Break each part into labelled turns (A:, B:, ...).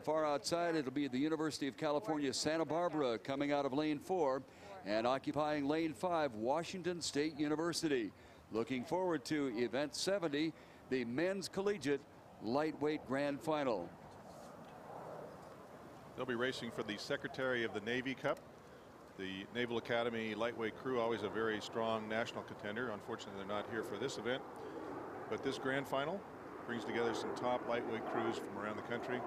A: Far outside, it'll be the University of California, Santa Barbara coming out of lane 4 and occupying lane 5, Washington State University. Looking forward to event 70, the men's collegiate lightweight grand final.
B: They'll be racing for the Secretary of the Navy Cup. The Naval Academy lightweight crew, always a very strong national contender. Unfortunately, they're not here for this event. But this grand final brings together some top lightweight crews from around the country.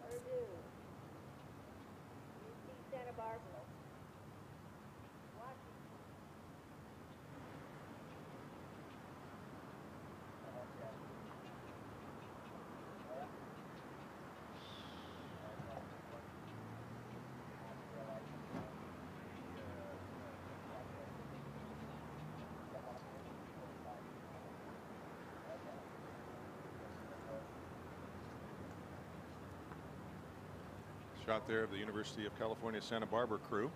C: Purdue, UC Santa Barbara, Washington.
B: Shot there of the University of California, Santa Barbara crew.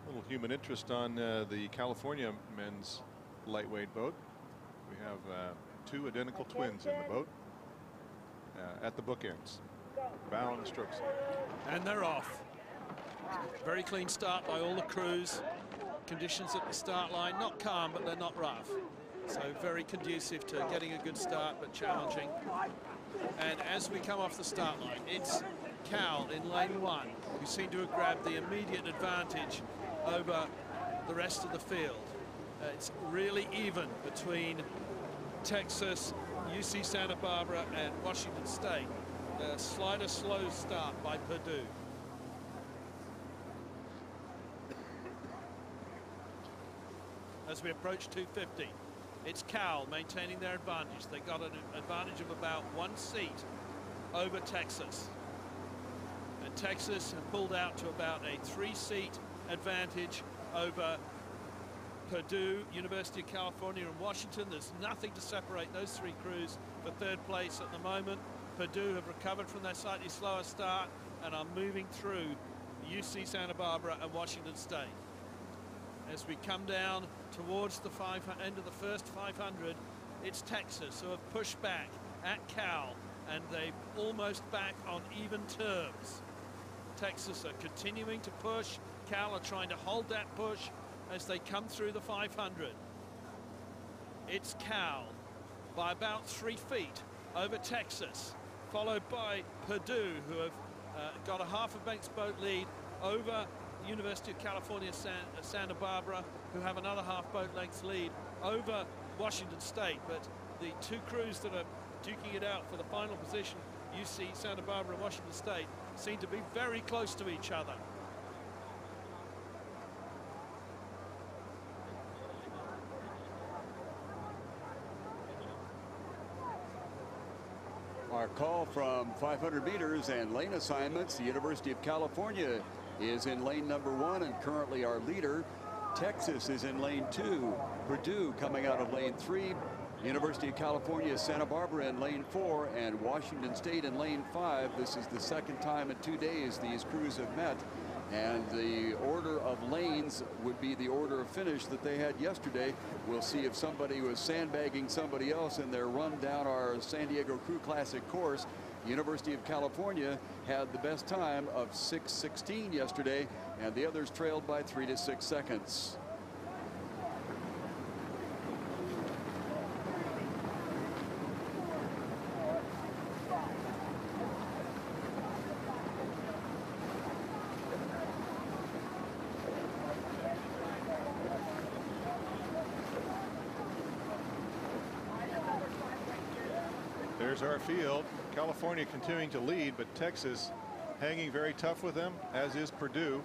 B: A little human interest on the California men's lightweight boat. We have two identical twins in the boat at the bookends. Bow and strokes.
D: And they're off. Very clean start by all the crews. Conditions at the start line, not calm, but they're not rough. So very conducive to getting a good start, but challenging. And as we come off the start line, it's Cal in lane 1, who seem to have grabbed the immediate advantage over the rest of the field. It's really even between Texas, UC Santa Barbara, and Washington State. A slight slow start by Purdue. As we approach 250. It's Cal maintaining their advantage. They got an advantage of about 1 seat over Texas. And Texas have pulled out to about a 3-seat advantage over Purdue, University of California, and Washington. There's nothing to separate those 3 crews for 3rd place at the moment. Purdue have recovered from their slightly slower start and are moving through UC Santa Barbara and Washington State. As we come down towards the end of the first 500, it's Texas who have pushed back at Cal, and they're almost back on even terms. Texas are continuing to push. Cal are trying to hold that push as they come through the 500. It's Cal by about 3 feet over Texas, followed by Purdue, who have got a half a bank's boat lead over University of California, Santa Barbara, who have another half boat length lead over Washington State. But the 2 crews that are duking it out for the final position, UC Santa Barbara and Washington State, seem to be very close to each other.
A: Our call from 500 meters and lane assignments. The University of California is in lane number 1, and currently our leader. Texas is in lane 2. Purdue coming out of lane 3. University of California, Santa Barbara in lane 4, and Washington State in lane 5. This is the 2nd time in 2 days these crews have met, and the order of lanes would be the order of finish that they had yesterday. We'll see if somebody was sandbagging somebody else in their run down our San Diego Crew Classic course. University of California had the best time of 6:16 yesterday, and the others trailed by 3 to 6 seconds.
B: There's our field. California continuing to lead, but Texas hanging very tough with them, as is Purdue.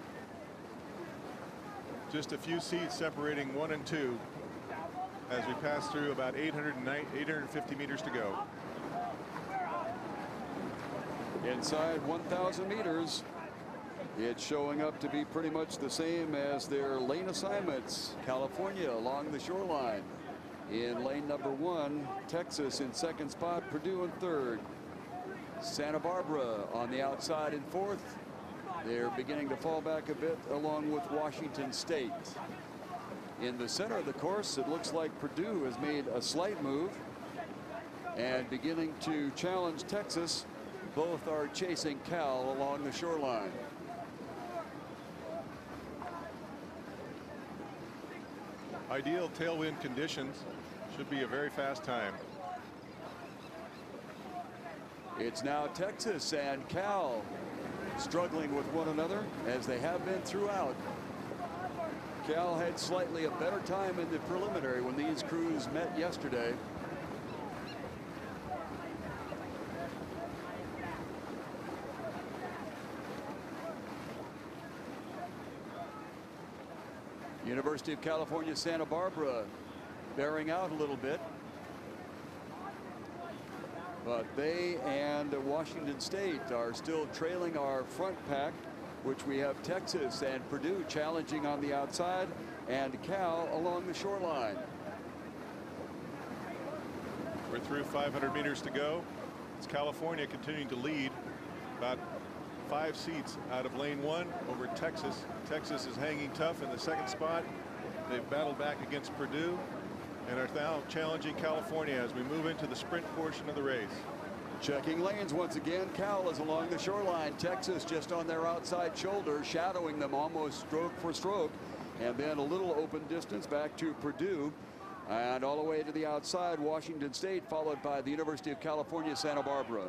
B: Just a few seats separating 1 and 2 as we pass through about 850 meters to go.
A: Inside 1,000 meters, it's showing up to be pretty much the same as their lane assignments. California along the shoreline in lane number 1, Texas in second spot, Purdue in third, Santa Barbara on the outside in fourth. They're beginning to fall back a bit along with Washington State. In the center of the course, it looks like Purdue has made a slight move and beginning to challenge Texas. Both are chasing Cal along the shoreline.
B: Ideal tailwind conditions. Should be a very fast time.
A: It's now Texas and Cal struggling with one another, as they have been throughout. Cal had slightly a better time in the preliminary when these crews met yesterday. University of California, Santa Barbara bearing out a little bit. But they and Washington State are still trailing our front pack, which we have Texas and Purdue challenging on the outside and Cal along the shoreline.
B: We're through 500 meters to go. It's California continuing to lead about 5 seats out of lane 1 over Texas. Texas is hanging tough in the second spot. They've battled back against Purdue and are now challenging California as we move into the sprint portion of the race.
A: Checking lanes once again. Cal is along the shoreline. Texas just on their outside shoulder, shadowing them almost stroke for stroke. And then a little open distance back to Purdue. And all the way to the outside, Washington State, followed by the University of California, Santa Barbara.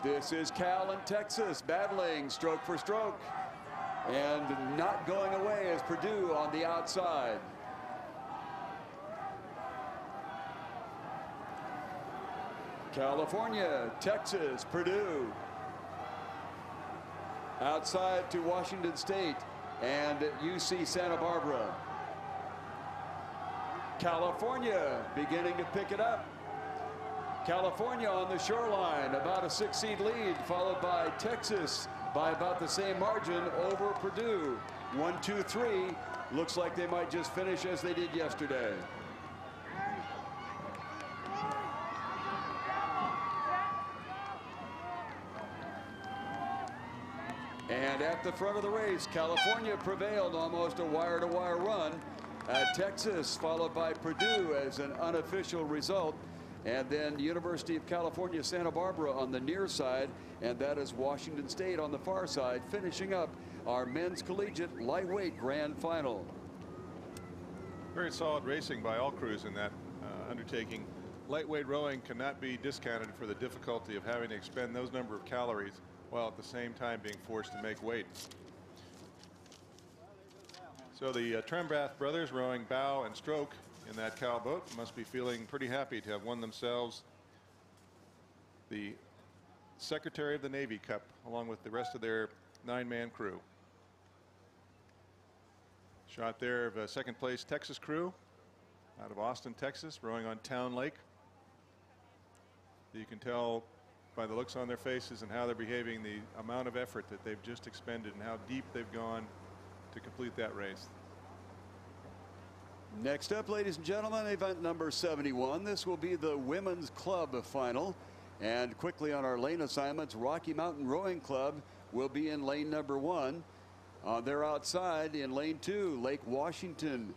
A: This is Cal and Texas battling stroke for stroke. And not going away is Purdue on the outside. California, Texas, Purdue. Outside to Washington State and UC Santa Barbara. California beginning to pick it up. California on the shoreline, about a 6-seat lead, followed by Texas by about the same margin over Purdue. 1, 2, 3. Looks like they might just finish as they did yesterday. And at the front of the race, California prevailed, almost a wire-to-wire run. Texas followed by Purdue as an unofficial result. And then University of California, Santa Barbara on the near side, and that is Washington State on the far side, finishing up our men's collegiate lightweight grand final.
B: Very solid racing by all crews in that undertaking. Lightweight rowing cannot be discounted for the difficulty of having to expend those number of calories while at the same time being forced to make weight. So the Trembath brothers rowing bow and stroke in that Cal boat must be feeling pretty happy to have won themselves the Secretary of the Navy Cup along with the rest of their 9-man crew. Shot there of a second place Texas crew out of Austin, Texas, rowing on Town Lake. You can tell by the looks on their faces and how they're behaving, the amount of effort that they've just expended and how deep they've gone to complete that race.
A: Next up, ladies and gentlemen, event number 71. This will be the women's club final. And quickly on our lane assignments, Rocky Mountain Rowing Club will be in lane number 1. On their outside in lane 2, Lake Washington